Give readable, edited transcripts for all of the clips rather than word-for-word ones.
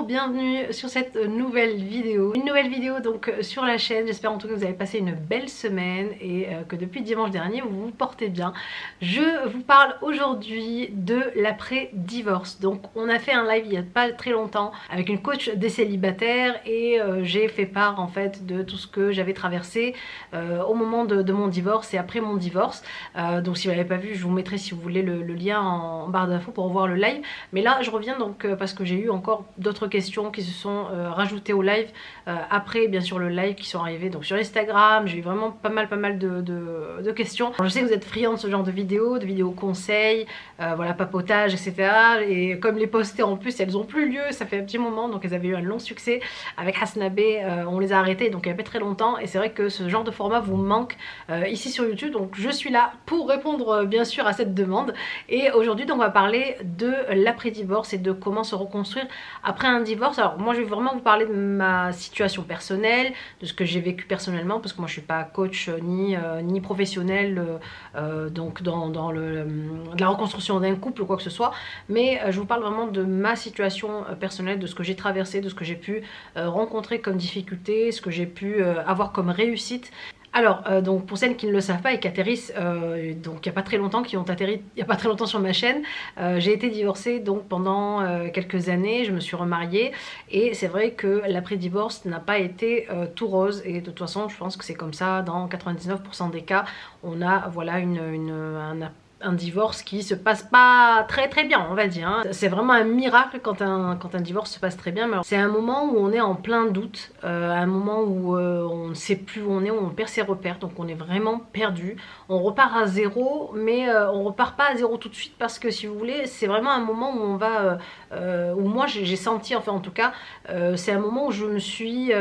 bienvenue sur cette nouvelle vidéo. Une nouvelle vidéo donc sur la chaîne. J'espère en tout cas que vous avez passé une belle semaine et que depuis dimanche dernier vous vous portez bien. Je vous parle aujourd'hui de l'après-divorce. Donc on a fait un live il n'y a pas très longtemps avec une coach des célibataires et j'ai fait part en fait de tout ce que j'avais traversé au moment de mon divorce et après mon divorce. Donc si vous ne l'avez pas vu, je vous mettrai si vous voulez le lien en barre d'infos pour voir le live. Mais là je reviens donc parce que j'ai eu encore d'autres questions qui se sont rajoutées au live après bien sûr le live qui sont arrivés donc sur Instagram. J'ai eu vraiment pas mal de questions. Alors, je sais que vous êtes friands de ce genre de vidéos conseils, voilà, papotage, etc. Et comme les postées en plus elles ont plus lieu, ça fait un petit moment, donc elles avaient eu un long succès avec Hasnabé, on les a arrêtées donc il y a pas très longtemps et c'est vrai que ce genre de format vous manque ici sur YouTube, donc je suis là pour répondre bien sûr à cette demande. Et aujourd'hui donc on va parler de l'après-divorce et de comment se reconstruire après un divorce. Alors moi je vais vraiment vous parler de ma situation personnelle, de ce que j'ai vécu personnellement, parce que moi je suis pas coach ni professionnelle donc dans de la reconstruction d'un couple ou quoi que ce soit, mais je vous parle vraiment de ma situation personnelle, de ce que j'ai traversé, de ce que j'ai pu rencontrer comme difficulté, ce que j'ai pu avoir comme réussite. Alors, donc pour celles qui ne le savent pas et qui atterrissent donc il n'y a pas très longtemps, qui ont atterri il n'y a pas très longtemps sur ma chaîne, j'ai été divorcée donc pendant quelques années, je me suis remariée et c'est vrai que l'après-divorce n'a pas été tout rose et de toute façon je pense que c'est comme ça dans 99% des cas. On a voilà un divorce qui se passe pas très bien, on va dire, hein. C'est vraiment un miracle quand un divorce se passe très bien, mais c'est un moment où on est en plein doute, un moment où on ne sait plus où on est, où on perd ses repères, donc on est vraiment perdu. On repart à zéro, mais on repart pas à zéro tout de suite, parce que si vous voulez, c'est vraiment un moment où on va, où moi j'ai senti, enfin en tout cas, c'est un moment où je me suis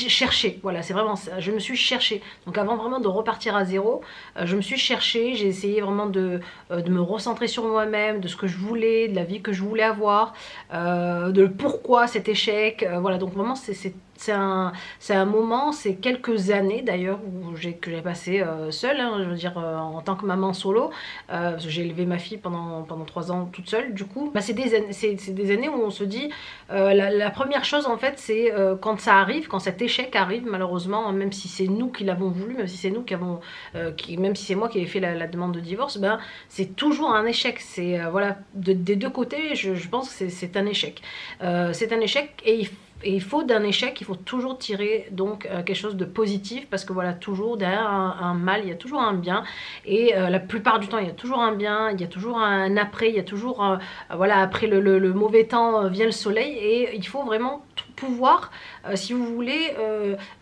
chercher, voilà, c'est vraiment ça, je me suis cherchée. Donc avant vraiment de repartir à zéro, je me suis cherchée, j'ai essayé vraiment de me recentrer sur moi-même, de ce que je voulais, de la vie que je voulais avoir, de pourquoi cet échec, voilà, donc vraiment c'est un moment, c'est quelques années d'ailleurs que j'ai passé seule, hein, je veux dire en tant que maman solo, parce que j'ai élevé ma fille pendant 3 ans toute seule. Du coup, bah, c'est des années où on se dit, la première chose en fait, c'est quand ça arrive, quand cet échec arrive, malheureusement, même si c'est nous qui l'avons voulu, même si c'est nous qui avons, même si c'est moi qui ai fait la demande de divorce, ben c'est toujours un échec. C'est voilà, des deux côtés, je pense que c'est un échec. C'est un échec et il faut d'un échec, il faut toujours tirer donc quelque chose de positif, parce que voilà, toujours derrière un mal, il y a toujours un bien, et la plupart du temps il y a toujours un bien, il y a toujours un après, il y a toujours voilà, après le mauvais temps vient le soleil, et il faut vraiment pouvoir, si vous voulez,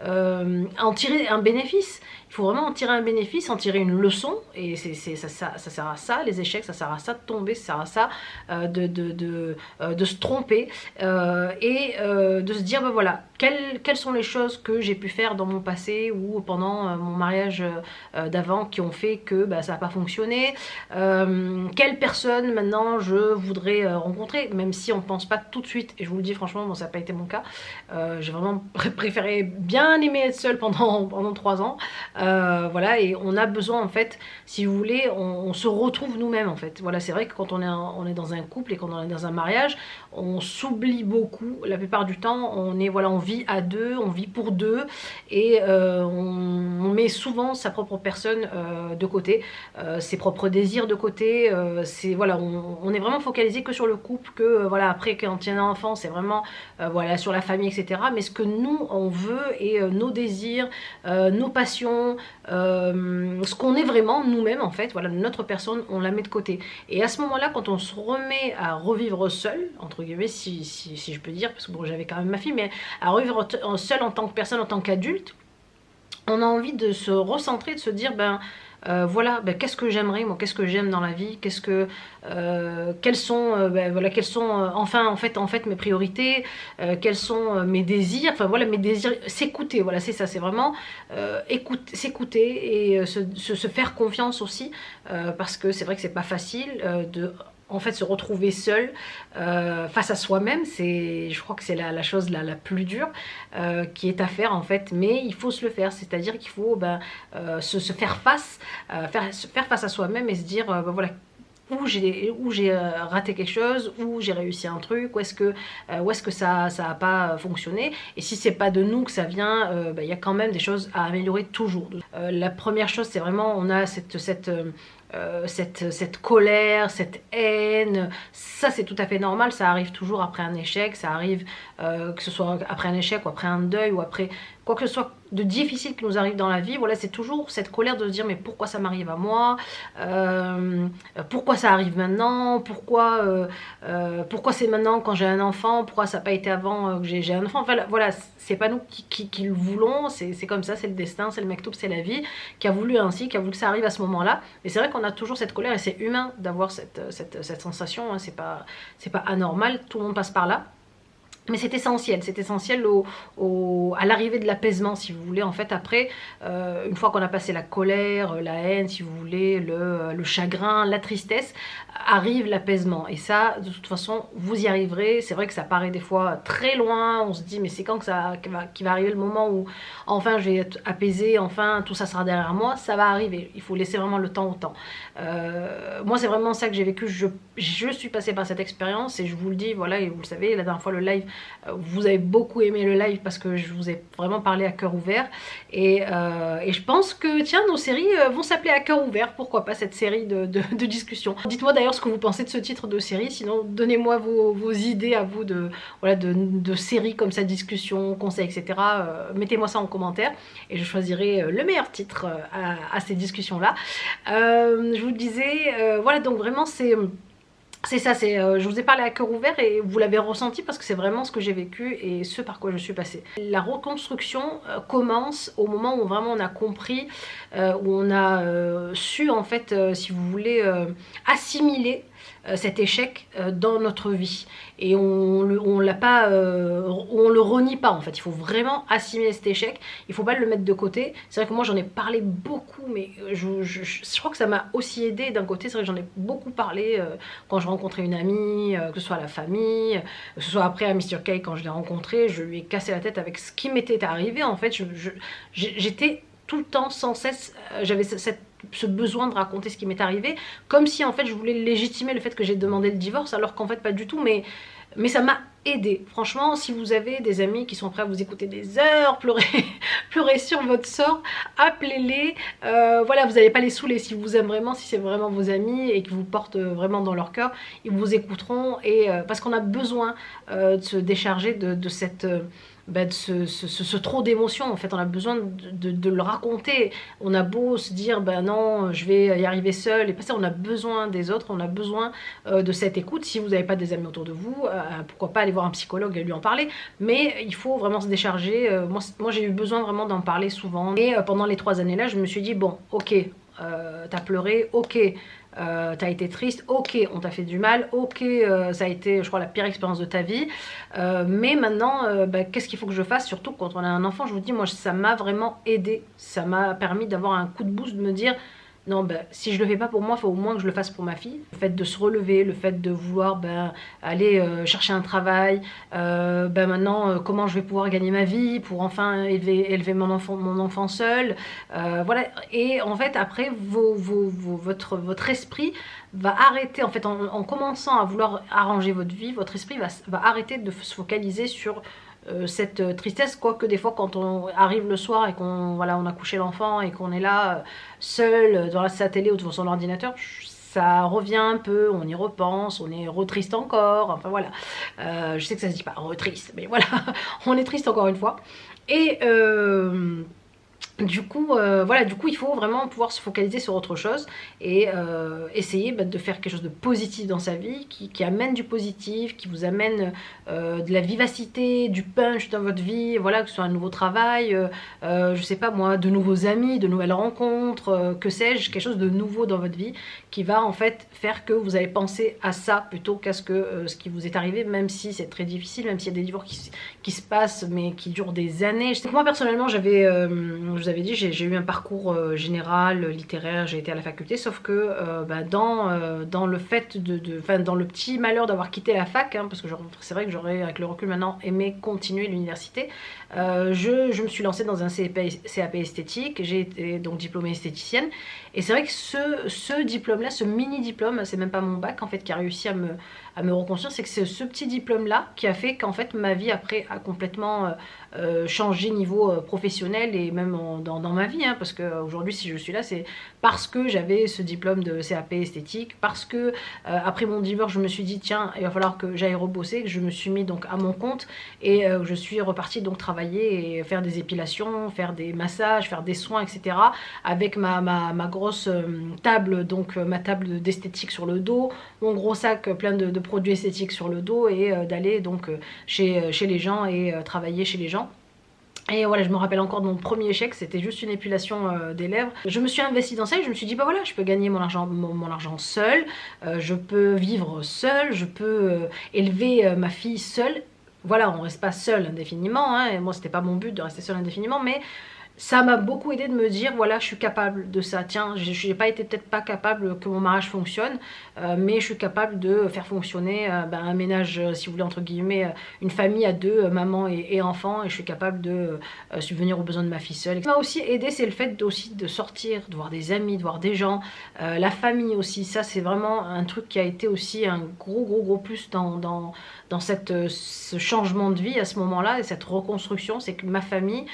en tirer un bénéfice. Il faut vraiment en tirer un bénéfice, en tirer une leçon, et ça sert à ça, les échecs, ça sert à ça de tomber, ça sert à ça de se tromper, et de se dire, ben voilà, quelles sont les choses que j'ai pu faire dans mon passé ou pendant mon mariage d'avant qui ont fait que bah, ça n'a pas fonctionné, quelle personne maintenant je voudrais rencontrer, même si on ne pense pas tout de suite, et je vous le dis franchement, bon, ça n'a pas été mon cas, j'ai vraiment préféré bien aimer être seule pendant 3 ans, voilà, et on a besoin en fait, si vous voulez, on se retrouve nous-mêmes en fait. Voilà, c'est vrai que quand on est dans un couple et quand on est dans un mariage, on s'oublie beaucoup. La plupart du temps, voilà, on vit à deux, on vit pour deux, et on met souvent sa propre personne de côté, ses propres désirs de côté. C'est voilà, on est vraiment focalisé que sur le couple, que voilà, après quand il y a un enfant, c'est vraiment voilà, sur la famille, etc. Mais ce que nous on veut et nos désirs, nos passions, ce qu'on est vraiment nous-mêmes en fait, voilà, notre personne, on la met de côté. Et à ce moment-là, quand on se remet à revivre seul, entre guillemets, si je peux dire, parce que bon, j'avais quand même ma fille, mais à revivre seul en tant que personne, en tant qu'adulte, on a envie de se recentrer, de se dire, ben voilà, ben, qu'est-ce que j'aimerais, moi, qu'est-ce que j'aime dans la vie, quelles sont, ben, voilà, quelles sont enfin en fait mes priorités, quels sont mes désirs, enfin voilà, mes désirs, s'écouter, voilà, c'est ça, c'est vraiment s'écouter et se faire confiance aussi, parce que c'est vrai que c'est pas facile de en fait se retrouver seul face à soi-même. Je crois que c'est la chose la plus dure qui est à faire en fait, mais il faut se le faire, c'est-à-dire qu'il faut se faire face à soi-même et se dire ben voilà, où j'ai raté quelque chose, où j'ai réussi un truc, où est-ce que ça a pas fonctionné. Et si c'est pas de nous que ça vient, y a quand même des choses à améliorer toujours. La première chose, c'est vraiment, on a cette colère, cette haine, ça c'est tout à fait normal, ça arrive toujours après un échec, ça arrive que ce soit après un échec ou après un deuil ou après quoi que ce soit de difficile qui nous arrive dans la vie. Voilà, c'est toujours cette colère de se dire mais pourquoi ça m'arrive à moi, pourquoi ça arrive maintenant, pourquoi c'est maintenant quand j'ai un enfant, pourquoi ça n'a pas été avant que j'ai un enfant. Enfin voilà, c'est pas nous qui le voulons, c'est comme ça, c'est le destin, c'est le mektoub, c'est la vie qui a voulu ainsi, qui a voulu que ça arrive à ce moment-là. Et c'est vrai qu'on a toujours cette colère et c'est humain d'avoir cette sensation, hein, c'est pas anormal, tout le monde passe par là. Mais c'est essentiel à l'arrivée de l'apaisement, si vous voulez. En fait, après, une fois qu'on a passé la colère, la haine, si vous voulez, le chagrin, la tristesse, arrive l'apaisement. Et ça, de toute façon, vous y arriverez. C'est vrai que ça paraît des fois très loin. On se dit, mais c'est quand qu'il va arriver le moment où, enfin, je vais être apaisée, enfin, tout ça sera derrière moi. Ça va arriver. Il faut laisser vraiment le temps au temps. Moi, c'est vraiment ça que j'ai vécu. Je suis passée par cette expérience et je vous le dis, voilà, et vous le savez, la dernière fois, le live, vous avez beaucoup aimé le live parce que je vous ai vraiment parlé à cœur ouvert et je pense que tiens, nos séries vont s'appeler à cœur ouvert, pourquoi pas cette série de discussions. Dites-moi d'ailleurs ce que vous pensez de ce titre de série, sinon donnez-moi vos idées à vous de séries comme ça, discussions, conseils, etc. Mettez-moi ça en commentaire et je choisirai le meilleur titre à ces discussions là. Je vous disais, voilà, donc vraiment c'est ça, je vous ai parlé à cœur ouvert et vous l'avez ressenti parce que c'est vraiment ce que j'ai vécu et ce par quoi je suis passée. La reconstruction commence au moment où vraiment on a compris, où on a su en fait, si vous voulez, assimiler cet échec dans notre vie et on le renie pas en fait. Il faut vraiment assimiler cet échec, il faut pas le mettre de côté. C'est vrai que moi j'en ai parlé beaucoup, mais je crois que ça m'a aussi aidé d'un côté. C'est vrai que j'en ai beaucoup parlé quand je rencontrais une amie, que ce soit à la famille, que ce soit après à Mr. K quand je l'ai rencontré, je lui ai cassé la tête avec ce qui m'était arrivé en fait. J'étais tout le temps, sans cesse, j'avais ce besoin de raconter ce qui m'est arrivé, comme si en fait je voulais légitimer le fait que j'ai demandé le divorce, alors qu'en fait pas du tout, mais ça m'a aidé. Franchement, si vous avez des amis qui sont prêts à vous écouter des heures, pleurer sur votre sort, appelez-les. Voilà, vous n'allez pas les saouler si vous aiment vraiment, si c'est vraiment vos amis et qu'ils vous portent vraiment dans leur cœur, ils vous écouteront et parce qu'on a besoin de se décharger de cette de ce trop d'émotions. En fait, on a besoin de le raconter. On a beau se dire ben non, je vais y arriver seule et pas ça, on a besoin des autres, on a besoin de cette écoute. Si vous n'avez pas des amis autour de vous, pourquoi pas aller voir un psychologue et lui en parler, mais il faut vraiment se décharger. Moi j'ai eu besoin vraiment d'en parler souvent et pendant les 3 années là je me suis dit bon ok, t'as pleuré, ok, t'as été triste, ok, on t'a fait du mal, ok, ça a été, je crois, la pire expérience de ta vie, mais maintenant, qu'est-ce qu'il faut que je fasse, surtout quand on a un enfant. Je vous dis, moi, ça m'a vraiment aidé, ça m'a permis d'avoir un coup de boost, de me dire, non, si je le fais pas pour moi, il faut au moins que je le fasse pour ma fille. Le fait de se relever, le fait de vouloir aller chercher un travail, maintenant comment je vais pouvoir gagner ma vie pour enfin élever mon enfant seul, voilà. Et en fait après votre esprit va arrêter, en fait en commençant à vouloir arranger votre vie, votre esprit va arrêter de se focaliser sur cette tristesse, quoique des fois quand on arrive le soir et qu'on on a couché l'enfant et qu'on est là seul dans sa télé ou devant son ordinateur, ça revient un peu, on y repense, on est re-triste encore, enfin voilà, je sais que ça se dit pas re-triste, mais voilà, on est triste encore une fois. Et du coup, voilà, il faut vraiment pouvoir se focaliser sur autre chose et essayer de faire quelque chose de positif dans sa vie, qui amène du positif, qui vous amène de la vivacité, du punch dans votre vie, voilà, que ce soit un nouveau travail, je sais pas moi, de nouveaux amis, de nouvelles rencontres, que sais-je, quelque chose de nouveau dans votre vie qui va en fait faire que vous allez penser à ça plutôt qu'à ce qui vous est arrivé, même si c'est très difficile, même s'il y a des divorces qui se passent mais qui durent des années. Moi personnellement, je vous vous avais dit, j'ai eu un parcours général, littéraire, j'ai été à la faculté, sauf que dans le fait dans le petit malheur d'avoir quitté la fac, hein, parce que c'est vrai que j'aurais, avec le recul maintenant, aimé continuer l'université, je me suis lancée dans un CAP esthétique, j'ai été donc diplômée esthéticienne, et c'est vrai que ce diplôme-là, ce mini-diplôme, c'est même pas mon bac en fait qui a réussi à me reconstruire, c'est que c'est ce petit diplôme-là qui a fait qu'en fait ma vie après a complètement changé niveau professionnel et même dans ma vie, hein, parce qu'aujourd'hui si je suis là, c'est parce que j'avais ce diplôme de CAP esthétique, parce que après mon divorce, je me suis dit tiens, il va falloir que j'aille rebosser, que je me suis mis donc à mon compte et je suis repartie donc travailler et faire des épilations, faire des massages, faire des soins, etc. avec ma grosse table, donc ma table d'esthétique sur le dos, mon gros sac plein de produits esthétiques sur le dos et d'aller donc chez les gens et travailler chez les gens. Et voilà, je me rappelle encore de mon premier échec, c'était juste une épilation des lèvres. Je me suis investie dans ça et je me suis dit, bah voilà, je peux gagner mon argent seule, je peux vivre seule, je peux élever ma fille seule. Voilà, on reste pas seul indéfiniment, hein, et moi c'était pas mon but de rester seule indéfiniment, mais ça m'a beaucoup aidé de me dire voilà je suis capable de ça, tiens j'ai pas été peut-être pas capable que mon mariage fonctionne mais je suis capable de faire fonctionner un ménage si vous voulez entre guillemets une famille à deux, maman et enfant, et je suis capable de subvenir aux besoins de ma fille seule. Ce qui m'a aussi aidé c'est le fait aussi de sortir, de voir des amis, de voir des gens, la famille aussi, ça c'est vraiment un truc qui a été aussi un gros plus dans ce changement de vie à ce moment-là et cette reconstruction, c'est que ma famille,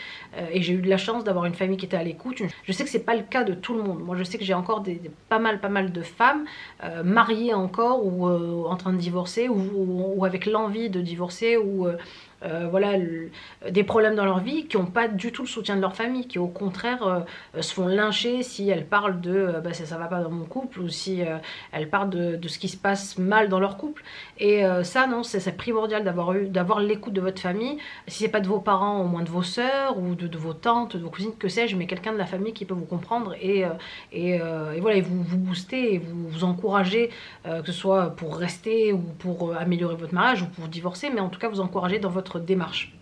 et j'ai eu de la chance d'avoir une famille qui était à l'écoute. Je sais que c'est pas le cas de tout le monde. Moi je sais que j'ai encore pas mal de femmes mariées encore ou en train de divorcer ou avec l'envie de divorcer ou voilà, des problèmes dans leur vie qui n'ont pas du tout le soutien de leur famille, qui au contraire se font lyncher si elles parlent de ça va pas dans mon couple ou si elles parlent de ce qui se passe mal dans leur couple. Et ça non, c'est primordial d'avoir l'écoute de votre famille. Si c'est pas de vos parents, au moins de vos sœurs ou de vos tantes, de vos cousines, que sais-je, mais quelqu'un de la famille qui peut vous comprendre et voilà, et vous booster et vous encourager, que ce soit pour rester ou pour améliorer votre mariage ou pour divorcer, mais en tout cas vous encourager dans votre démarche.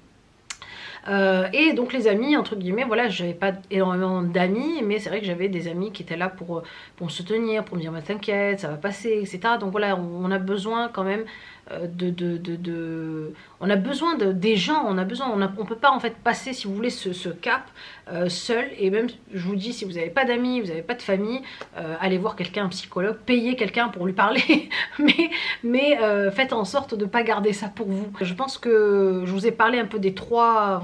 Et donc les amis entre guillemets, voilà, j'avais pas énormément d'amis, mais c'est vrai que j'avais des amis qui étaient là pour me soutenir, pour me dire bah, t'inquiète, ça va passer, etc. Donc voilà, on a besoin quand même on a besoin des gens, on peut pas en fait passer si vous voulez ce cap seul. Et même je vous dis, si vous n'avez pas d'amis, vous n'avez pas de famille, allez voir quelqu'un, un psychologue, payez quelqu'un pour lui parler mais faites en sorte de ne pas garder ça pour vous. Je pense que je vous ai parlé un peu des trois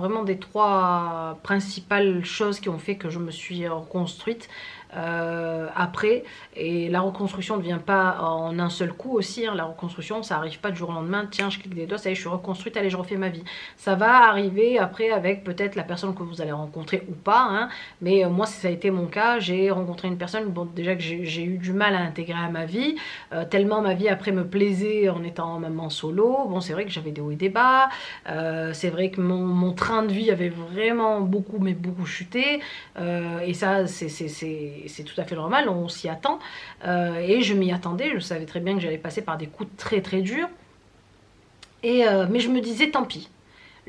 principales choses qui ont fait que je me suis reconstruite après, et la reconstruction ne vient pas en un seul coup aussi, hein. La reconstruction ça arrive pas du jour au lendemain, tiens je clique des doigts, ça y est je suis reconstruite, allez je refais ma vie. Ça va arriver après avec peut-être la personne que vous allez rencontrer ou pas, hein. Mais moi ça a été mon cas, j'ai rencontré une personne bon, déjà que j'ai eu du mal à intégrer à ma vie, tellement ma vie après me plaisait en étant maman solo. Bon c'est vrai que j'avais des hauts et des bas, c'est vrai que mon train de vie avait vraiment beaucoup chuté, et ça c'est tout à fait normal, on s'y attend, et je m'y attendais, je savais très bien que j'allais passer par des coups très durs, mais je me disais tant pis.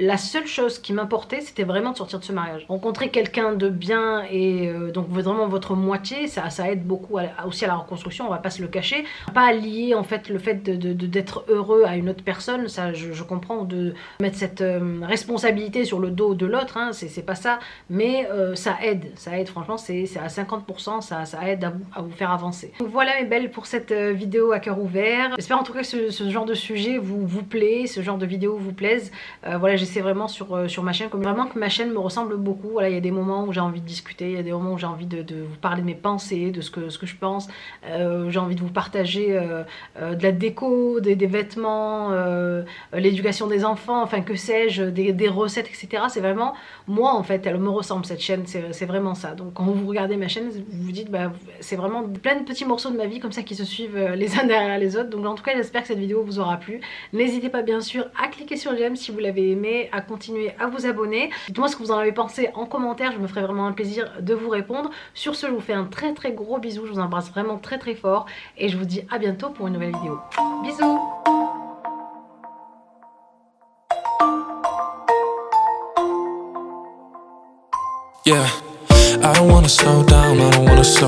La seule chose qui m'importait, c'était vraiment de sortir de ce mariage. Rencontrer quelqu'un de bien et donc vraiment votre moitié, ça aide beaucoup aussi à la reconstruction, on va pas se le cacher. Pas lier en fait le fait d'être heureux à une autre personne, ça je comprends, de mettre cette responsabilité sur le dos de l'autre, hein, c'est pas ça, mais ça aide franchement, c'est à 50%, ça aide à vous faire avancer. Donc voilà mes belles pour cette vidéo à cœur ouvert. J'espère en tout cas que ce genre de sujet vous plaît, ce genre de vidéo vous plaise. Voilà, j'essaie vraiment sur ma chaîne, comme vraiment que ma chaîne me ressemble beaucoup. Voilà, il y a des moments où j'ai envie de discuter, il y a des moments où j'ai envie de vous parler de mes pensées, de ce que je pense, j'ai envie de vous partager de la déco, des vêtements, l'éducation des enfants, enfin que sais-je, des recettes, etc. C'est vraiment moi en fait, elle me ressemble cette chaîne, c'est vraiment ça. Donc quand vous regardez ma chaîne, vous vous dites bah c'est vraiment plein de petits morceaux de ma vie comme ça qui se suivent les uns derrière les autres. Donc en tout cas j'espère que cette vidéo vous aura plu. N'hésitez pas bien sûr à cliquer sur j'aime si vous l'avez aimé, à continuer à vous abonner. Dites-moi ce que vous en avez pensé en commentaire, je me ferai vraiment un plaisir de vous répondre. Sur ce, je vous fais un très gros bisou, je vous embrasse vraiment très fort et je vous dis à bientôt pour une nouvelle vidéo. Bisous. Yeah. I don't wanna slow down, I don't wanna slow